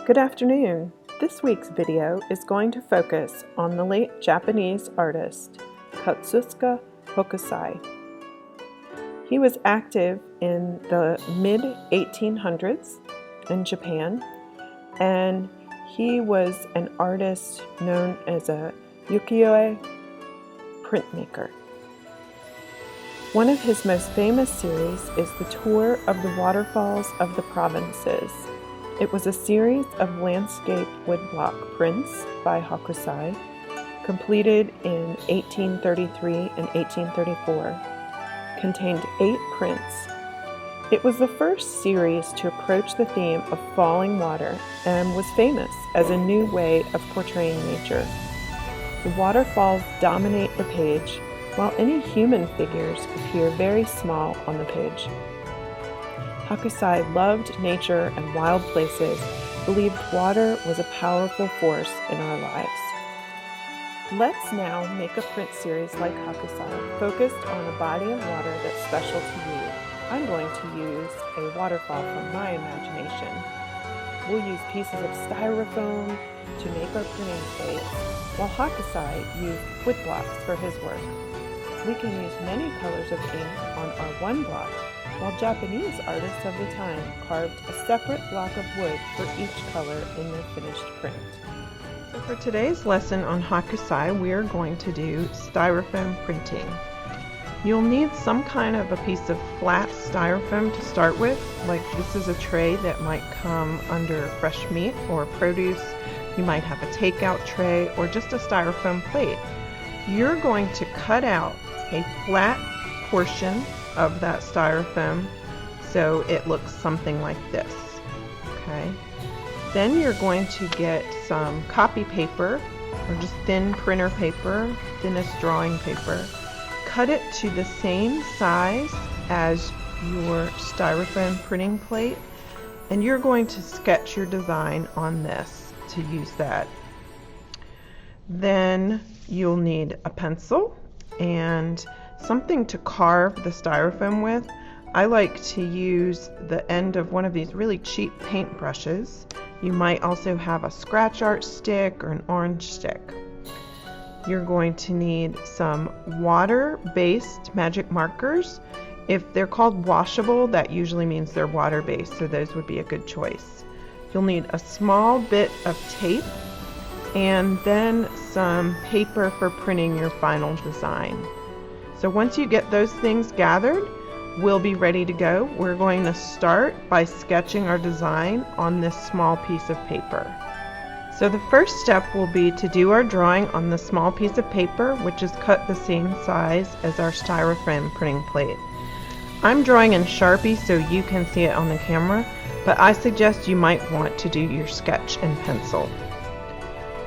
Good afternoon. This week's video is going to focus on the late Japanese artist Katsushika Hokusai. He was active in the mid-1800s in Japan, and he was an artist known as a ukiyo-e printmaker. One of his most famous series is the Tour of the Waterfalls of the Provinces. It was a series of landscape woodblock prints by Hokusai, completed in 1833 and 1834, contained 8 prints. It was the first series to approach the theme of falling water and was famous as a new way of portraying nature. The waterfalls dominate the page, while any human figures appear very small on the page. Hokusai loved nature and wild places, believed water was a powerful force in our lives. Let's now make a print series like Hokusai, focused on a body of water that's special to you. I'm going to use a waterfall from my imagination. We'll use pieces of Styrofoam to make our printing plates, while Hokusai used woodblocks for his work. We can use many colors of ink on our one block, while Japanese artists of the time carved a separate block of wood for each color in their finished print. So for today's lesson on Hokusai, we are going to do Styrofoam printing. You'll need some kind of a piece of flat Styrofoam to start with, like this is a tray that might come under fresh meat or produce. You might have a takeout tray or just a Styrofoam plate. You're going to cut out a flat portion of that Styrofoam so it looks something like this. Okay. Then you're going to get some copy paper or just thin printer paper, thinnest drawing paper. Cut it to the same size as your Styrofoam printing plate, and you're going to sketch your design on this to use that. Then you'll need a pencil and something to carve the Styrofoam with. I like to use the end of one of these really cheap paintbrushes. You might also have a scratch art stick or an orange stick. You're going to need some water-based magic markers. If they're called washable, that usually means they're water-based, so those would be a good choice. You'll need a small bit of tape and then some paper for printing your final design. So once you get those things gathered, we'll be ready to go. We're going to start by sketching our design on this small piece of paper. So the first step will be to do our drawing on the small piece of paper, which is cut the same size as our Styrofoam printing plate. I'm drawing in Sharpie so you can see it on the camera, but I suggest you might want to do your sketch in pencil.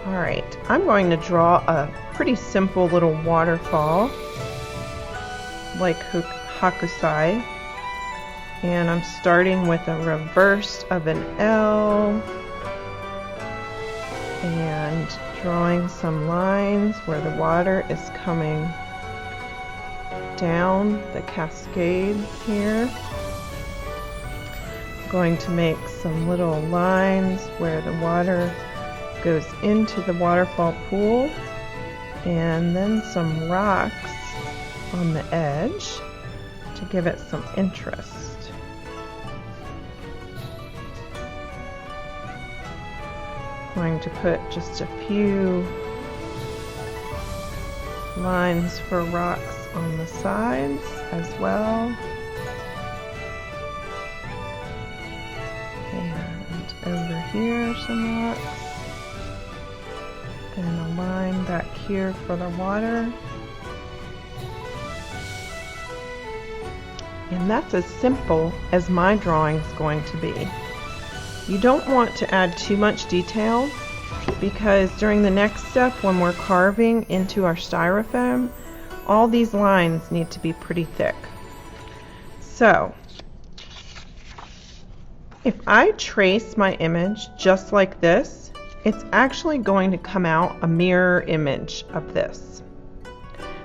Alright, I'm going to draw a pretty simple little waterfall like Hokusai, and I'm starting with a reverse of an L and drawing some lines where the water is coming down the cascades here. I'm going to make some little lines where the water goes into the waterfall pool, and then some rocks on the edge to give it some interest. I'm going to put just a few lines for rocks on the sides as well. And over here some rocks. And a line back here for the water. And that's as simple as my drawing is going to be. You don't want to add too much detail because during the next step when we're carving into our Styrofoam, all these lines need to be pretty thick. So, if I trace my image just like this, it's actually going to come out a mirror image of this.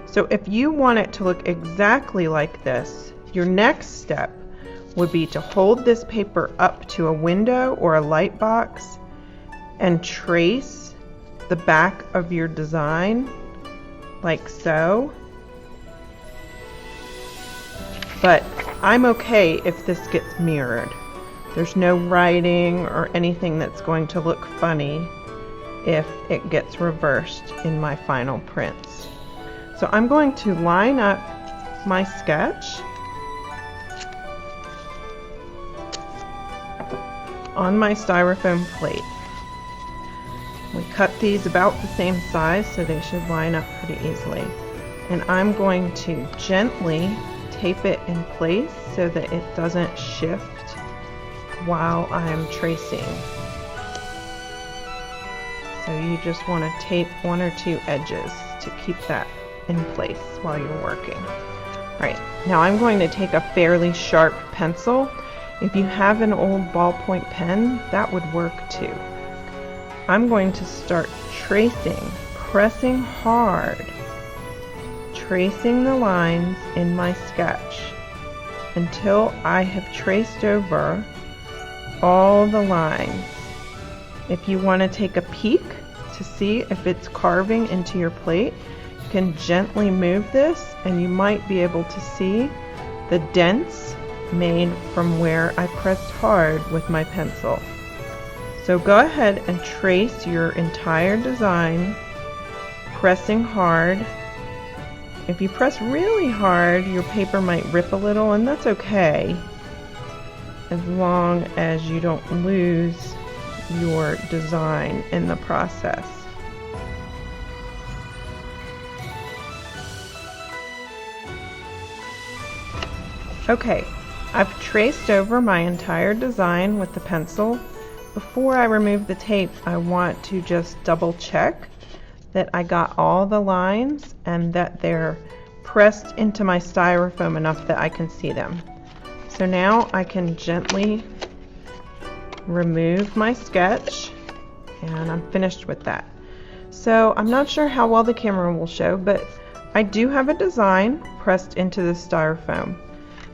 So if you want it to look exactly like this, your next step would be to hold this paper up to a window or a light box and trace the back of your design like so. But I'm okay if this gets mirrored. There's no writing or anything that's going to look funny if it gets reversed in my final prints. So I'm going to line up my sketch on my styrofoam plate. We cut these about the same size, so they should line up pretty easily. And I'm going to gently tape it in place so that it doesn't shift while I'm tracing. So you just want to tape 1 or 2 edges to keep that in place while you're working. All right, now I'm going to take a fairly sharp pencil. If you have an old ballpoint pen, that would work too. I'm going to start tracing, pressing hard, tracing the lines in my sketch until I have traced over all the lines. If you want to take a peek to see if it's carving into your plate, you can gently move this and you might be able to see the dents made from where I pressed hard with my pencil. So go ahead and trace your entire design, pressing hard. If you press really hard, your paper might rip a little, and that's okay, as long as you don't lose your design in the process. Okay, I've traced over my entire design with the pencil. Before I remove the tape, I want to just double check that I got all the lines and that they're pressed into my styrofoam enough that I can see them. So now I can gently remove my sketch, and I'm finished with that. So I'm not sure how well the camera will show, but I do have a design pressed into the styrofoam.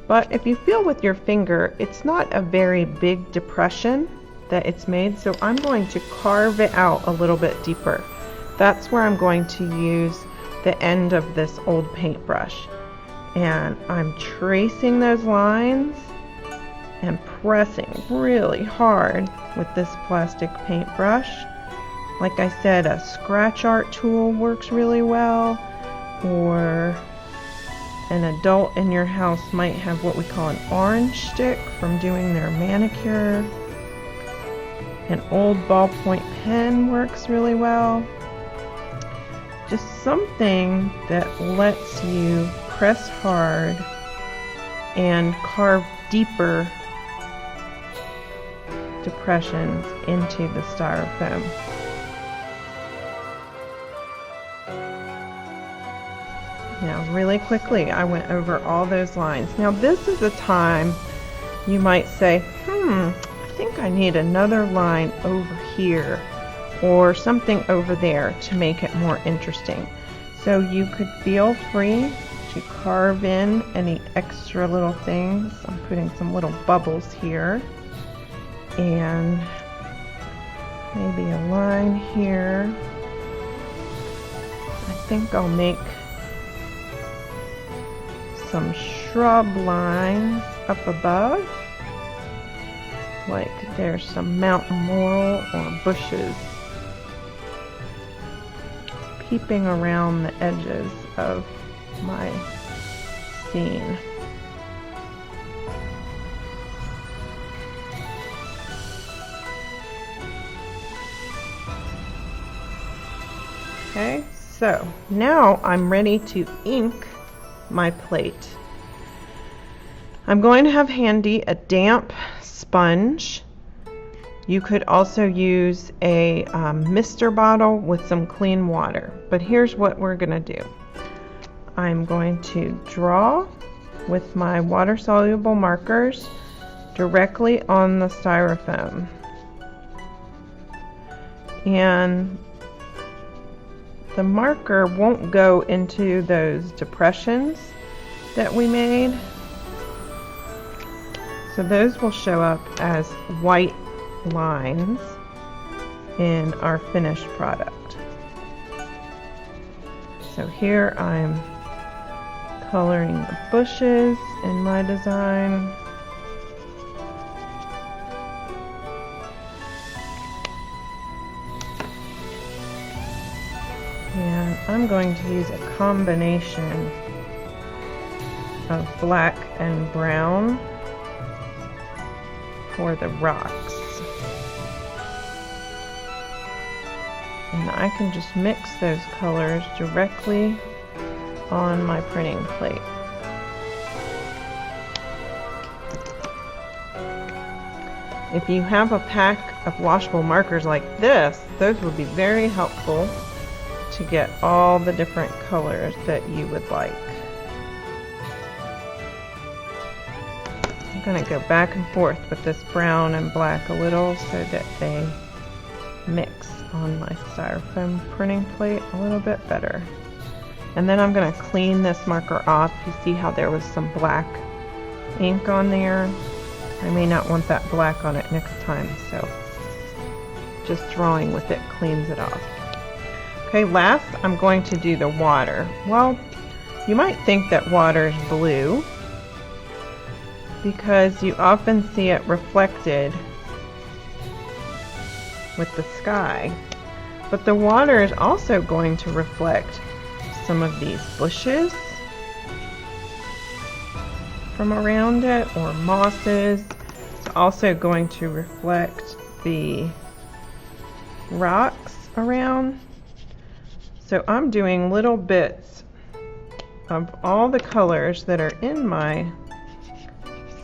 But if you feel with your finger, it's not a very big depression that it's made, so I'm going to carve it out a little bit deeper. That's where I'm going to use the end of this old paintbrush. And I'm tracing those lines and pressing really hard with this plastic paintbrush. Like I said, a scratch art tool works really well, or an adult in your house might have what we call an orange stick from doing their manicure. An old ballpoint pen works really well. Just something that lets you press hard and carve deeper depressions into the styrofoam. Now, really quickly, I went over all those lines. Now, this is a time you might say, I think I need another line over here or something over there to make it more interesting. So you could feel free to carve in any extra little things. I'm putting some little bubbles here and maybe a line here. I think I'll make some shrub lines up above, like there's some mountain laurel or bushes peeping around the edges of my scene. Okay, so now I'm ready to ink my plate. I'm going to have handy a damp sponge. You could also use a mister bottle with some clean water, but here's what we're going to do. I'm going to draw with my water-soluble markers directly on the styrofoam, and the marker won't go into those depressions that we made, so those will show up as white lines. in our finished product. So here I'm coloring the bushes in my design. And I'm going to use a combination of black and brown for the rocks. And I can just mix those colors directly on my printing plate. If you have a pack of washable markers like this, those would be very helpful to get all the different colors that you would like. I'm going to go back and forth with this brown and black a little so that they mix on my styrofoam printing plate a little bit better. And then I'm going to clean this marker off. You see how there was some black ink on there? I may not want that black on it next time, so just drawing with it cleans it off. Okay, last I'm going to do the water. Well, you might think that water is blue because you often see it reflected with the sky. But the water is also going to reflect some of these bushes from around it, or mosses. It's also going to reflect the rocks around. So I'm doing little bits of all the colors that are in my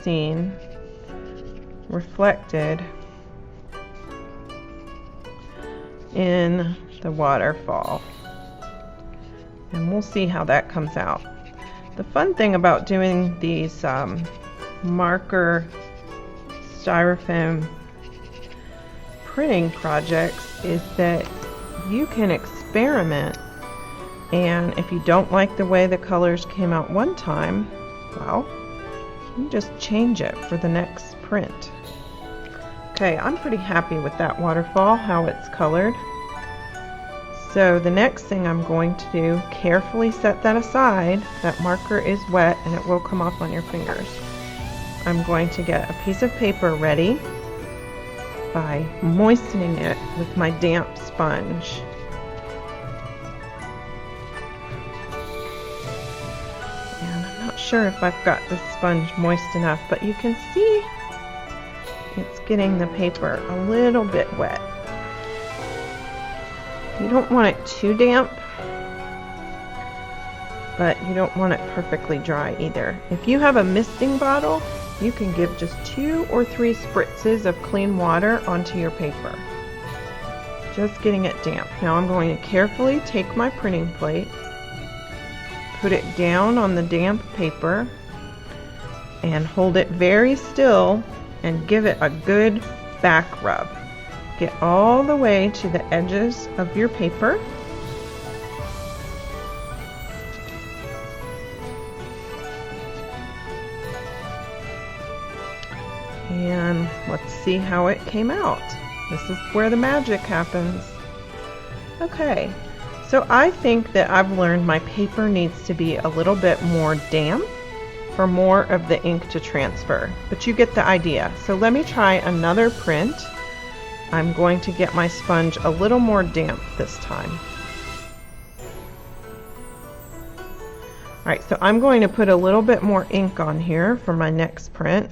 scene reflected in the waterfall. And we'll see how that comes out. The fun thing about doing these marker styrofoam printing projects is that you can experiment, and if you don't like the way the colors came out one time, well, you just change it for the next print. Okay, I'm pretty happy with that waterfall, how it's colored. So the next thing I'm going to do, carefully set that aside. That marker is wet and it will come off on your fingers. I'm going to get a piece of paper ready by moistening it with my damp sponge. And I'm not sure if I've got this sponge moist enough, but you can see it's getting the paper a little bit wet. You don't want it too damp, but you don't want it perfectly dry either. If you have a misting bottle, you can give just 2 or 3 spritzes of clean water onto your paper. Just getting it damp. Now I'm going to carefully take my printing plate, put it down on the damp paper, and hold it very still and give it a good back rub. Get all the way to the edges of your paper. And let's see how it came out. This is where the magic happens. Okay, so I think that I've learned my paper needs to be a little bit more damp for more of the ink to transfer, but you get the idea. So let me try another print. I'm going to get my sponge a little more damp this time. Alright, so I'm going to put a little bit more ink on here for my next print.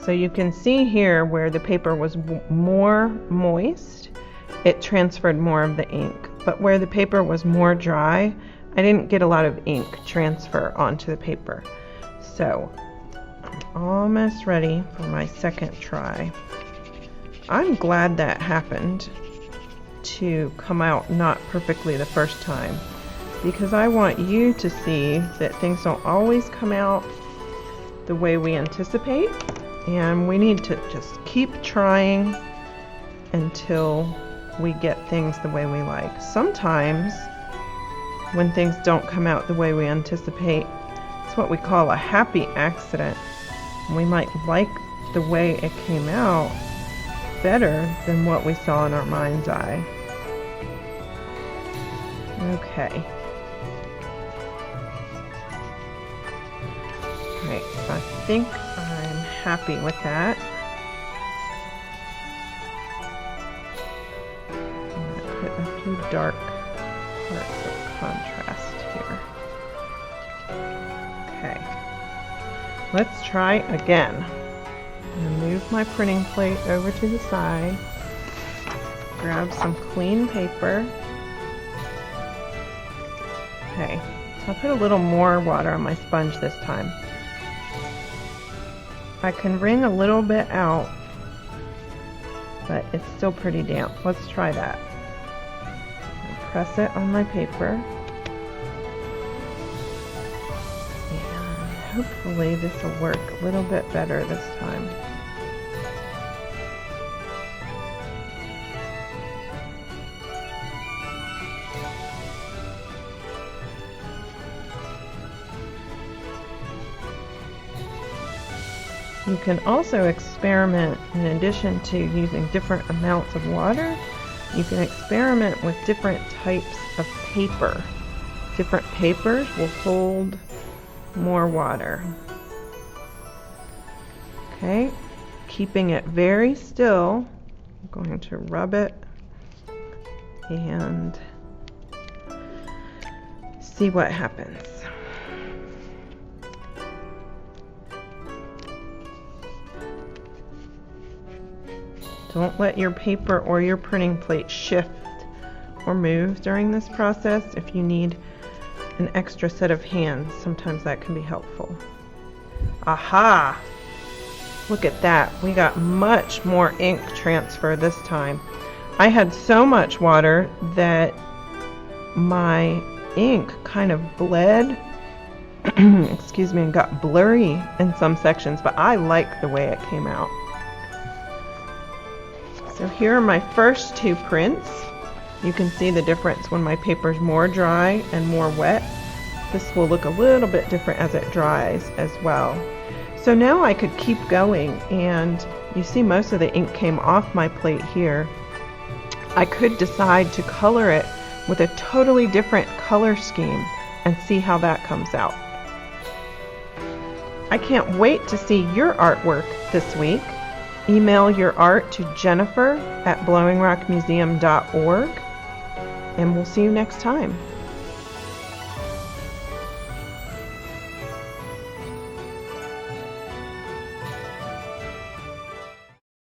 So you can see here where the paper was more moist, it transferred more of the ink. But where the paper was more dry, I didn't get a lot of ink transfer onto the paper. So I'm almost ready for my second try. I'm glad that happened to come out not perfectly the first time, because I want you to see that things don't always come out the way we anticipate, and we need to just keep trying until we get things the way we like. Sometimes when things don't come out the way we anticipate, it's what we call a happy accident. We might like the way it came out better than what we saw in our mind's eye. Okay. Alright, so I think I'm happy with that. I'm going to put a few dark parts of contrast here. Okay. Let's try again. I'm going to move my printing plate over to the side. Grab some clean paper. Okay, so I'll put a little more water on my sponge this time. I can wring a little bit out, but it's still pretty damp. Let's try that. I'll press it on my paper. And hopefully this will work a little bit better this time. You can also experiment, in addition to using different amounts of water, you can experiment with different types of paper. Different papers will hold more water. Okay, keeping it very still, I'm going to rub it and see what happens. Don't let your paper or your printing plate shift or move during this process. If you need an extra set of hands, sometimes that can be helpful. Aha! Look at that. We got much more ink transfer this time. I had so much water that my ink kind of bled, excuse me, and got blurry in some sections, but I like the way it came out. So here are my first two prints. You can see the difference when my paper's more dry and more wet. This will look a little bit different as it dries as well. So now I could keep going, and you see most of the ink came off my plate here. I could decide to color it with a totally different color scheme and see how that comes out. I can't wait to see your artwork this week. Email your art to Jennifer@blowingrockmuseum.org, and we'll see you next time.